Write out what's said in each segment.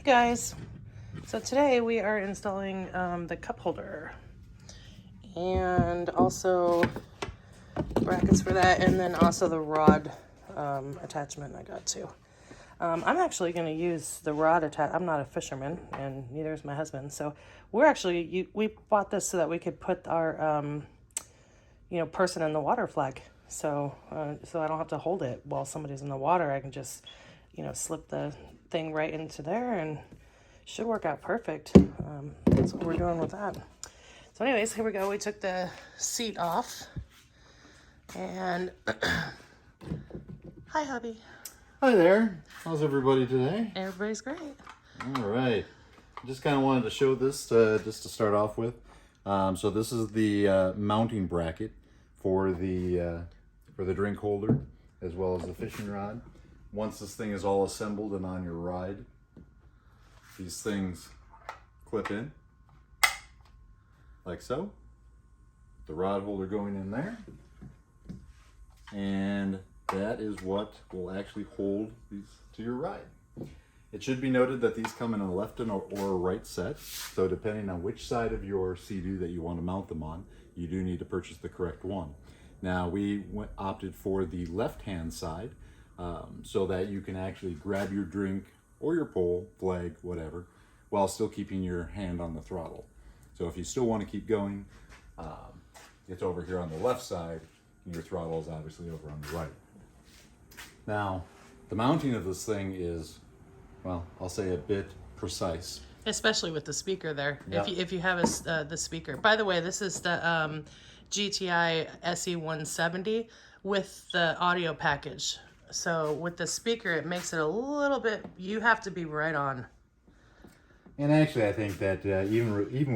Hi guys, so today we are installing the cup holder and also brackets for that, and then also the rod attachment I got too. I'm actually going to use the rod I'm not a fisherman and neither is my husband, so we're actually, we bought this so that we could put our person in the water flag, so I don't have to hold it while somebody's in the water. I can just slip the thing right into there and should work out perfect. That's what we're doing with that. So anyways, here we go. We took the seat off and hi hubby. Hi there. How's everybody today? Everybody's great. All right. Just kind of wanted to show this just to start off with. So this is the mounting bracket for the drink holder as well as the fishing rod. Once this thing is all assembled and on your ride, these things clip in like so. The rod holder going in there, and that is what will actually hold these to your ride. It should be noted that these come in a left and or a right set, so depending on which side of your Sea Doo that you want to mount them on, you do need to purchase the correct one. Now we opted for the left hand side, so that you can actually grab your drink or your pole, flag, whatever, while still keeping your hand on the throttle. So if you still want to keep going, it's over here on the left side, and your throttle is obviously over on the right. Now, the mounting of this thing is, well, I'll say a bit precise. Especially with the speaker there. Yep. If you have the speaker. By the way, this is the GTI SE 170 with the audio package. So with the speaker, it makes it a little bit, you have to be right on. And actually, I think that even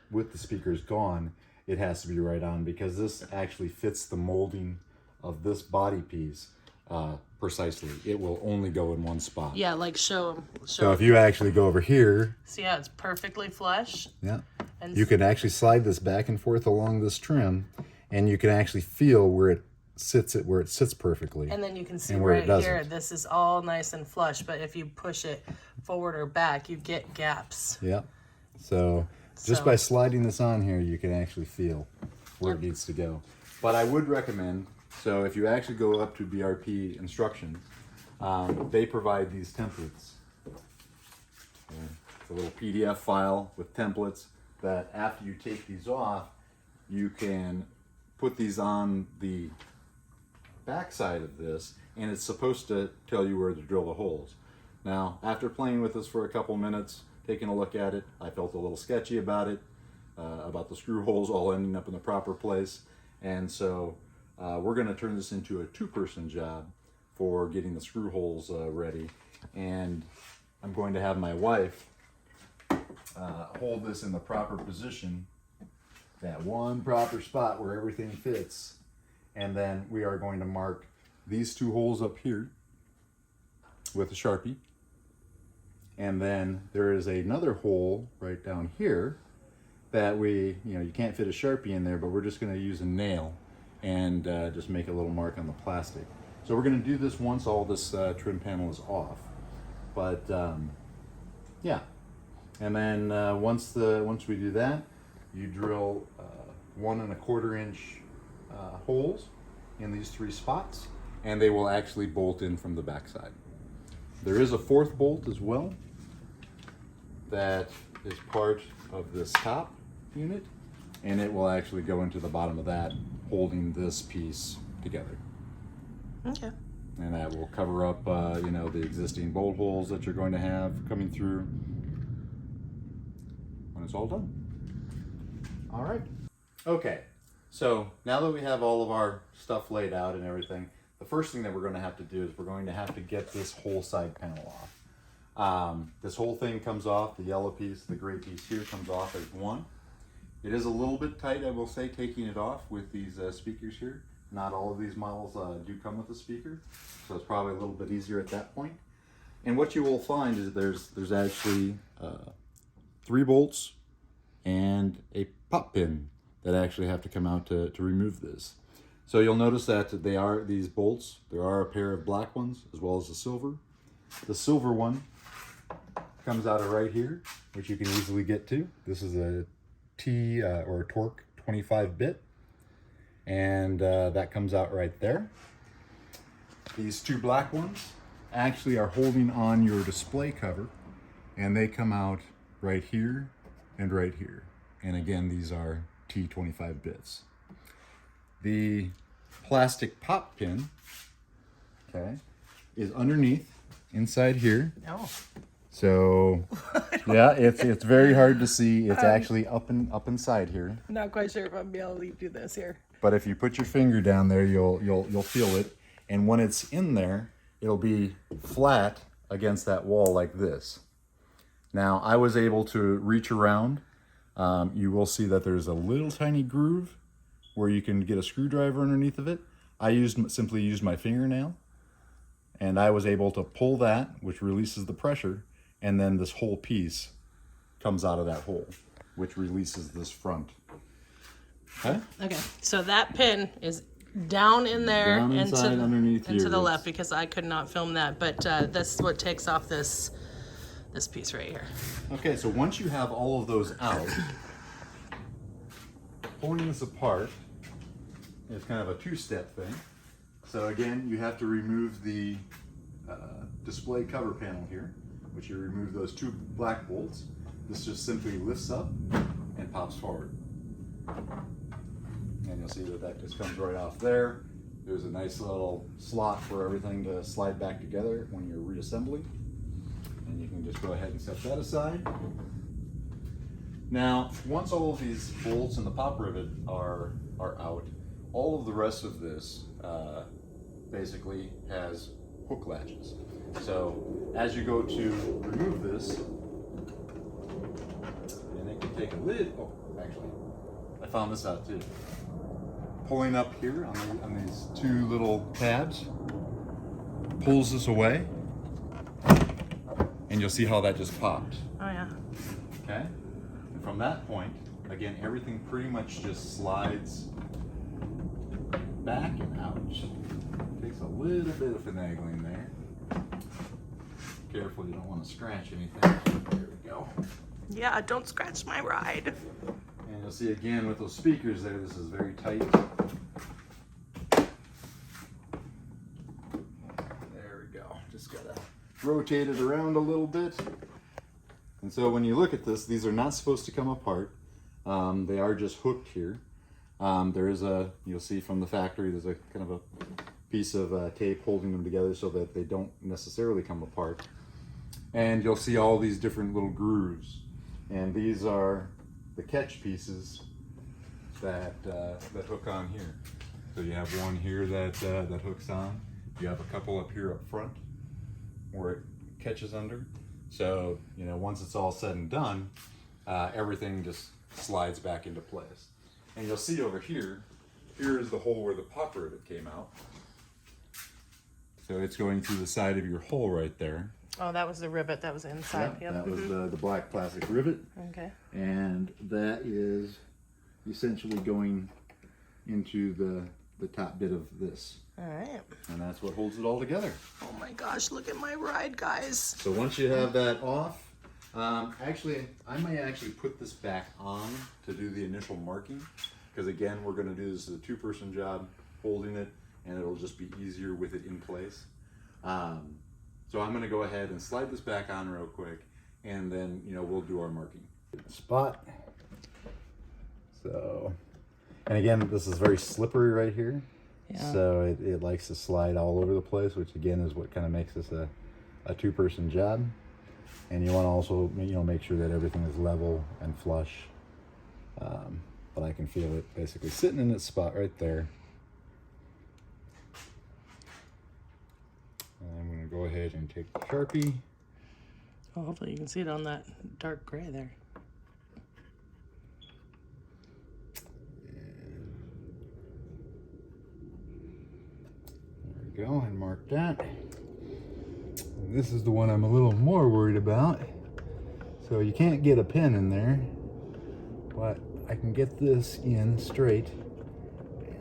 with the speakers gone, it has to be right on, because this actually fits the molding of this body piece precisely. It will only go in one spot. Yeah, like show them. So if you actually go over here, see how it's perfectly flush? Yeah. And you can actually slide this back and forth along this trim, and you can actually feel where it sits perfectly. And then you can see and right here, this is all nice and flush, but if you push it forward or back, you get gaps. Yeah. So just by sliding this on here, you can actually feel where it needs to go. But I would recommend, so if you actually go up to BRP instructions, they provide these templates. It's a little PDF file with templates that after you take these off, you can put these on the back side of this, and it's supposed to tell you where to drill the holes. Now, after playing with this for a couple minutes, taking a look at it, I felt a little sketchy about it, about the screw holes all ending up in the proper place, and so we're going to turn this into a two-person job for getting the screw holes ready, and I'm going to have my wife hold this in the proper position, that one proper spot where everything fits, and then we are going to mark these two holes up here with a Sharpie, and then there is another hole right down here that you can't fit a Sharpie in there, but we're just going to use a nail and just make a little mark on the plastic. So we're going to do this once all this trim panel is off, but yeah. And then once we do that, you drill 1 1/4 inch holes in these 3 spots, and they will actually bolt in from the backside. There is a 4th bolt as well that is part of this top unit, and it will actually go into the bottom of that, holding this piece together. Okay. And that will cover up the existing bolt holes that you're going to have coming through when it's all done. All right. Okay. So now that we have all of our stuff laid out and everything, the first thing that we're going to have to do is we're going to have to get this whole side panel off. This whole thing comes off, the yellow piece, the gray piece here comes off as one. It is a little bit tight, I will say, taking it off with these speakers here. Not all of these models do come with a speaker, so it's probably a little bit easier at that point. And what you will find is there's actually 3 bolts and a pop pin that actually have to come out to remove this. So you'll notice that these bolts, there are a pair of black ones as well as a silver. The silver one comes out of right here, which you can easily get to. This is a T or torque 25 bit, and that comes out right there. These two black ones actually are holding on your display cover, and they come out right here and right here. And again, these are T25 bits. The plastic pop pin, okay, is underneath inside here. Oh. So yeah, it's very hard to see. It's actually up inside here. Not quite sure if I'll be able to do this here. But if you put your finger down there, you'll feel it. And when it's in there, it'll be flat against that wall like this. Now, I was able to reach around. You will see that there's a little tiny groove where you can get a screwdriver underneath of it. I simply used my fingernail, and I was able to pull that, which releases the pressure, and then this whole piece comes out of that hole, which releases this front. Okay? Okay, so that pin is down in there Down and inside underneath and to here. the left, because I could not film that, but this is what takes off this piece right here. Okay, so once you have all of those out, pulling this apart is kind of a two-step thing. So again, you have to remove the display cover panel here, which you remove those two black bolts. This just simply lifts up and pops forward. And you'll see that just comes right off there. There's a nice little slot for everything to slide back together when you're reassembling. And you can just go ahead and set that aside. Now, once all of these bolts and the pop rivet are out, all of the rest of this basically has hook latches. So as you go to remove this, and it can take a lid. Oh, actually, I found this out too. Pulling up here on these two little tabs, pulls this away, and you'll see how that just popped. Oh yeah. Okay? And from that point, again, everything pretty much just slides back and out. Takes a little bit of finagling there. Careful, you don't want to scratch anything. There we go. Yeah, don't scratch my ride. And you'll see again with those speakers there, this is very tight. There we go. Just gotta rotate it around a little bit. And so when you look at this, these are not supposed to come apart. They are just hooked here. There is you'll see from the factory, there's a kind of a piece of tape holding them together so that they don't necessarily come apart. And you'll see all these different little grooves. And these are the catch pieces that hook on here. So you have one here that hooks on. You have a couple up here up front where it catches under. So, you know, once it's all said and done, everything just slides back into place. And you'll see over here, here is the hole where the pop rivet came out. So it's going through the side of your hole right there. Oh, that was the rivet that was inside. Yeah, that was the black plastic rivet. Okay. And that is essentially going into the top bit of this. All right. And that's what holds it all together. Oh my gosh, look at my ride, guys. So once you have that off, actually, I may actually put this back on to do the initial marking. Because again, we're going to do this as a two-person job, holding it, and it'll just be easier with it in place. So I'm going to go ahead and slide this back on real quick, and then, you know, we'll do our marking. Spot. So, and again, this is very slippery right here. Yeah. So it likes to slide all over the place, which again is what kind of makes this a two-person job. And you want to also, you know, make sure that everything is level and flush. But I can feel it basically sitting in its spot right there. And I'm going to go ahead and take the Sharpie. Oh, hopefully you can see it on that dark gray there. There we go, and mark that. And this is the one I'm a little more worried about. So you can't get a pin in there, but I can get this in straight.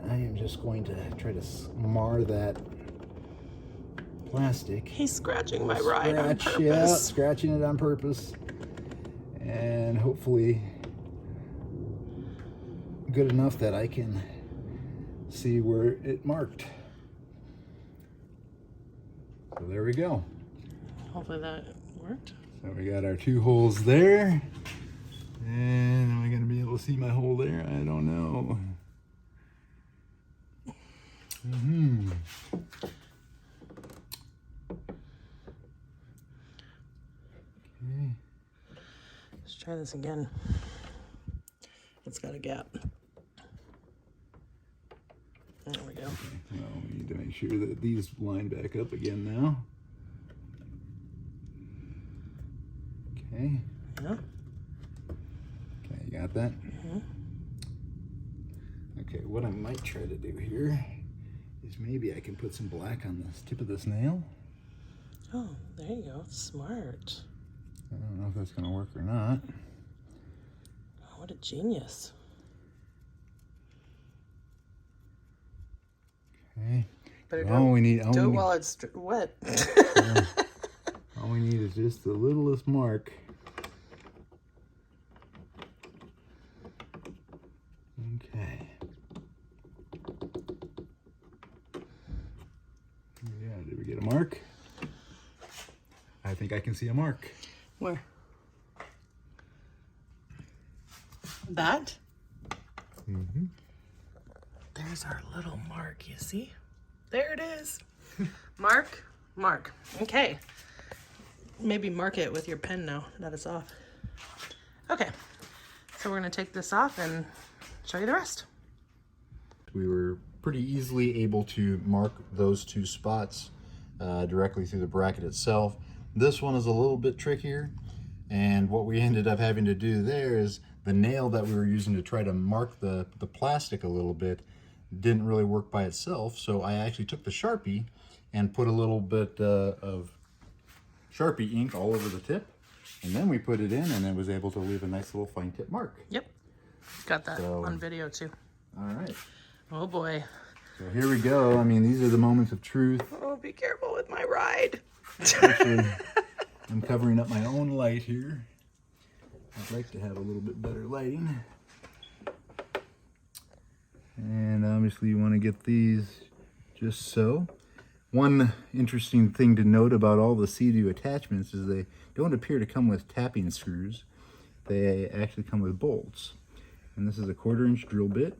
And I am just going to try to mar that plastic. He's scratching my ride on purpose. Yeah, scratching it on purpose. And hopefully good enough that I can see where it marked. So there we go. Hopefully that worked. So we got our 2 holes there. And am I going to be able to see my hole there? I don't know. Okay. Let's try this again. It's got a gap. There we go. Well, we need to make sure that these line back up again now. Okay. Yeah. Okay, you got that? Okay, what I might try to do here is maybe I can put some black on the tip of this nail. Oh, there you go. Smart. I don't know if that's going to work or not. Oh, what a genius. Okay. Better All we need, do it while it's wet. all we need is just the littlest mark. Okay. Yeah, did we get a mark? I think I can see a mark. Where? That? There's our little mark, you see? There it is. Mark, mark. Okay. Maybe mark it with your pen now that it's off. Okay. So we're going to take this off and show you the rest. We were pretty easily able to mark those 2 spots directly through the bracket itself. This one is a little bit trickier, and what we ended up having to do there is the nail that we were using to try to mark the plastic a little bit didn't really work by itself, so I actually took the Sharpie and put a little bit of Sharpie ink all over the tip, and then we put it in, and it was able to leave a nice little fine tip mark. Yep. Got that on video too. All right. Oh boy. So here we go. I mean, these are the moments of truth. Oh, be careful with my ride. Actually, I'm covering up my own light here. I'd like to have a little bit better lighting. And obviously you want to get these just so. One interesting thing to note about all the Sea Doo attachments is they don't appear to come with tapping screws. They actually come with bolts. And this is a 1/4-inch drill bit.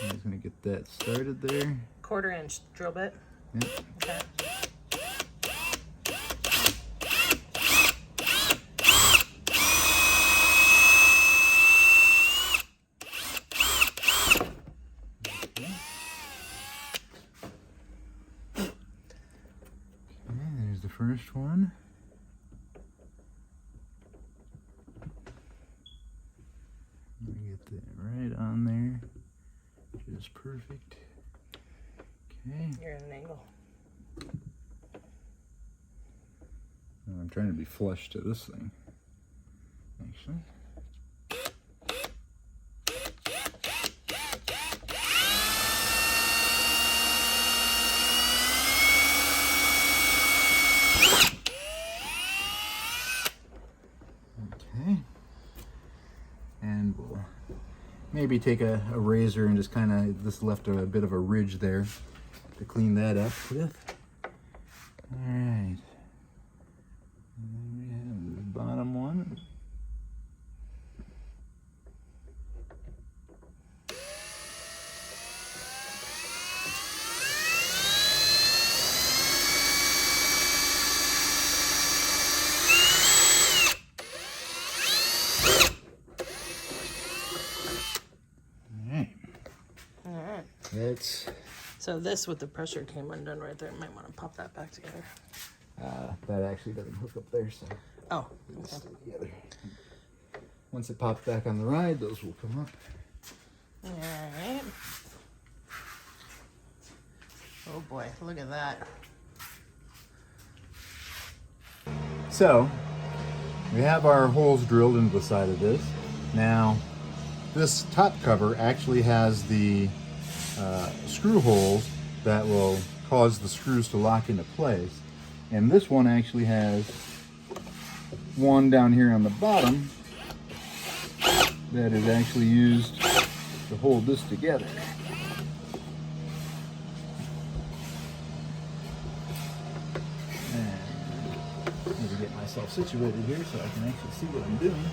I'm just going to get that started there. 1/4-inch drill bit. Yep. Okay. There's the first one. Let me get that right on there. Just perfect. Okay. You're at an angle. I'm trying to be flush to this thing, actually. Okay. And we'll maybe take a razor and just kind of, this left a bit of a ridge there to clean that up with. All right. And then we have the bottom one. All right. That's So this with the pressure came undone right there. Might want to pop that back together. that actually doesn't hook up there, so Oh, it's okay. still together. Once it pops back on the ride, those will come up. All right. Oh boy, look at that. So, we have our holes drilled into the side of this. Now, this top cover actually has the screw holes that will cause the screws to lock into place. And this one actually has one down here on the bottom that is actually used to hold this together. And I need to get myself situated here so I can actually see what I'm doing.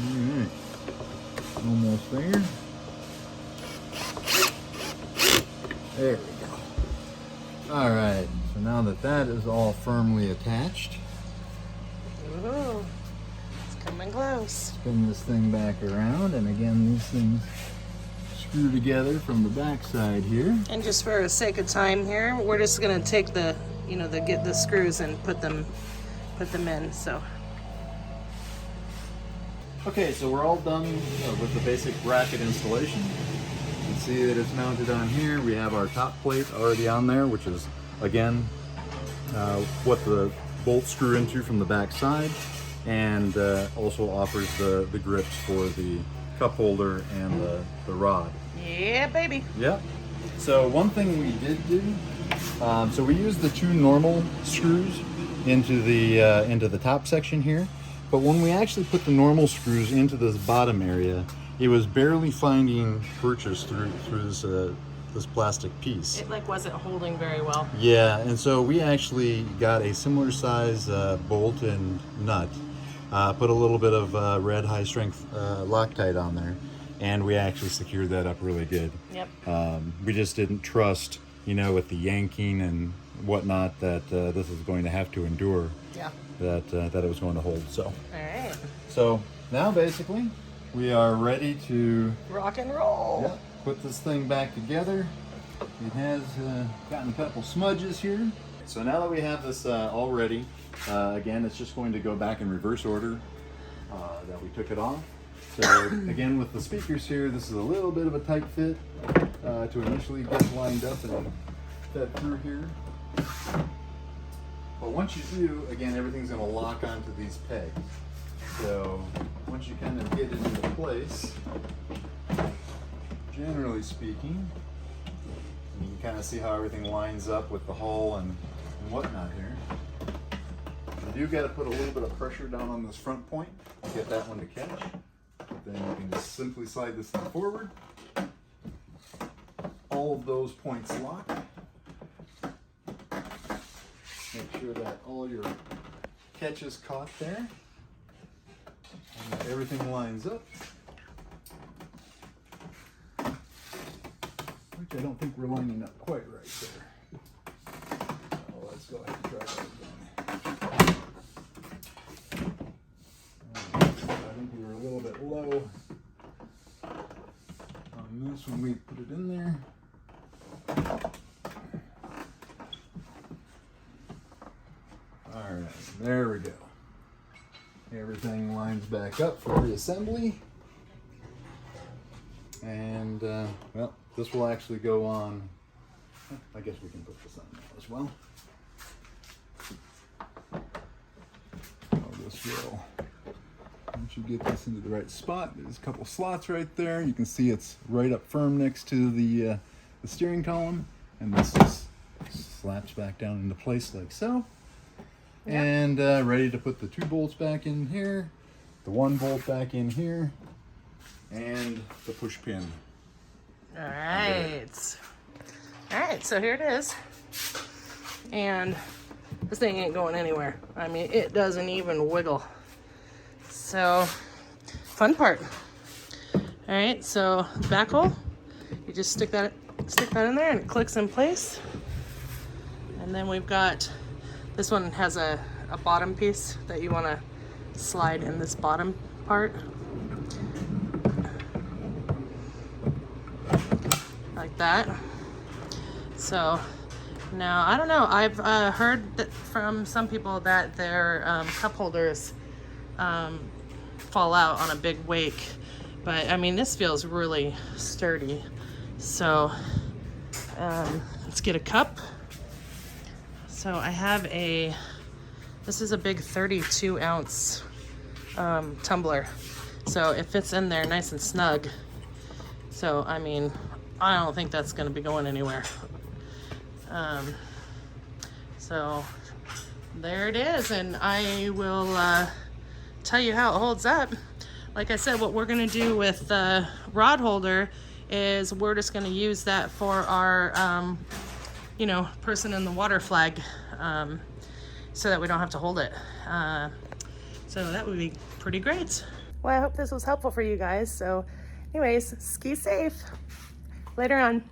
Alright, almost there. There we go. Alright, so now that that is all firmly attached, Ooh, it's coming close. spin this thing back around, and again these things screw together from the back side here. And just for the sake of time here, we're just gonna take the, get the screws and put them in. So. Okay, so we're all done with the basic bracket installation. You can see that it's mounted on here. We have our top plate already on there, which is again what the bolts screw into from the back side, and also offers the grips for the cup holder and the rod. Yeah, baby. Yep. So one thing we did do, so we used the two normal screws into the top section here, but when we actually put the normal screws into this bottom area, it was barely finding purchase through this plastic piece. It wasn't holding very well. Yeah, and so we actually got a similar size bolt and nut, put a little bit of red high strength Loctite on there, and we actually secured that up really good. Yep. We just didn't trust, with the yanking and whatnot, that this is going to have to endure. Yeah. That it was going to hold. So. All right. So now basically we are ready to Rock and roll. put this thing back together. It has gotten a couple smudges here. So now that we have this all ready, again, it's just going to go back in reverse order that we took it off. So again, with the speakers here, this is a little bit of a tight fit to initially get lined up and fed through here. But once you do, again, everything's going to lock onto these pegs. So once you kind of get it into place, generally speaking, you can kind of see how everything lines up with the hull and whatnot here. You do got to put a little bit of pressure down on this front point to get that one to catch. Then you can just simply slide this thing forward. All of those points lock. Make sure that all your catch is caught there. And that everything lines up. Which I don't think we're lining up quite right there. So let's go ahead and try that again. I think we were a little bit low on this when we put it in there. Alright, there we go. Everything lines back up for reassembly. And, well, this will actually go on. I guess we can put this on now as well. This will, once you get this into the right spot, there's a couple slots right there. You can see it's right up firm next to the steering column, and this just slaps back down into place like so. Yep. And ready to put the two bolts back in here, the one bolt back in here, and the push pin. All right. All right, so here it is. And this thing ain't going anywhere. I mean, it doesn't even wiggle. So, fun part. All right, so back hole, you just stick that in there and it clicks in place. And then we've got, this one has a bottom piece that you want to slide in this bottom part. Like that. So now, I don't know, I've heard that from some people that their cup holders fall out on a big wake, but I mean, this feels really sturdy. So Let's get a cup. So I have this is a big 32 ounce tumbler. So it fits in there nice and snug. So, I mean, I don't think that's gonna be going anywhere. So there it is, and I will tell you how it holds up. Like I said, what we're gonna do with the rod holder is we're just gonna use that for our, you know, person in the water flag, so that we don't have to hold it. So that would be pretty great. Well, I hope this was helpful for you guys. So anyways, ski safe. Later on.